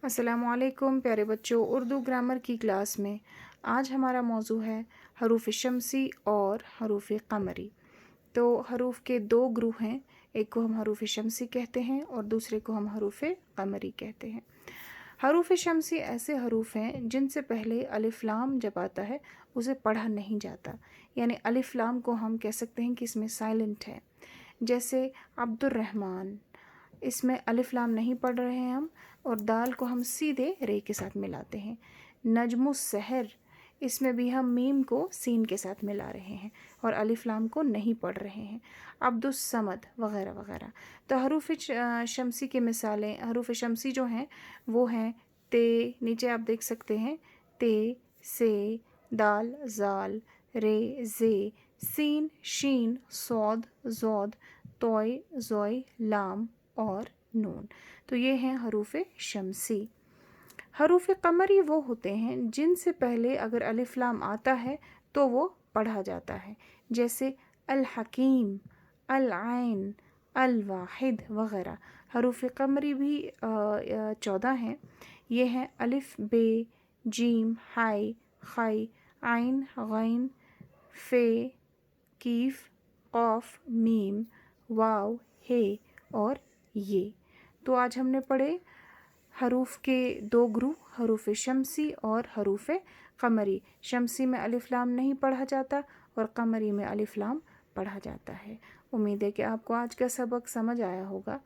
السلام علیکم پیارے بچوں، اردو گرامر کی کلاس میں آج ہمارا موضوع ہے حروف شمسی اور حروف قمری۔ تو حروف کے دو گروہ ہیں، ایک کو ہم حروف شمسی کہتے ہیں اور دوسرے کو ہم حروف قمری کہتے ہیں۔ حروف شمسی ایسے حروف ہیں جن سے پہلے الف لام جب آتا ہے اسے پڑھا نہیں جاتا، یعنی الف لام کو ہم کہہ سکتے ہیں کہ اس میں سائلنٹ ہے، جیسے عبد الرحمن، اس میں الف لام نہیں پڑھ رہے ہیں ہم، اور دال کو ہم سیدھے رے کے ساتھ ملاتے ہیں۔ نجم السحر، اس میں بھی ہم میم کو سین کے ساتھ ملا رہے ہیں اور الف لام کو نہیں پڑھ رہے ہیں۔ عبد الصمد وغیرہ وغیرہ۔ تو حروف شمسی کی مثالیں، حروف شمسی جو ہیں وہ ہیں تے، نیچے آپ دیکھ سکتے ہیں تے، سے، دال، زال، رے، زے، سین، شین، صاد، زود، توئے، زوئے، لام اور نون۔ تو یہ ہیں حروف شمسی۔ حروف قمری وہ ہوتے ہیں جن سے پہلے اگر الف لام آتا ہے تو وہ پڑھا جاتا ہے، جیسے الحکیم، العین، الواحد وغیرہ۔ حروف قمری بھی 14 ہیں، یہ ہیں الف، بے، جیم، ہائی، خائی، عین، غین، فے، کیف، قاف، میم، واو، ہے اور یہ۔ تو آج ہم نے پڑھے حروف کے دو گروہ، حروف شمسی اور حروف قمری۔ شمسی میں الف لام نہیں پڑھا جاتا اور قمری میں الف لام پڑھا جاتا ہے۔ امید ہے کہ آپ کو آج کا سبق سمجھ آیا ہوگا۔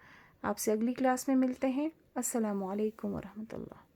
آپ سے اگلی کلاس میں ملتے ہیں۔ السلام علیکم ورحمۃ اللہ۔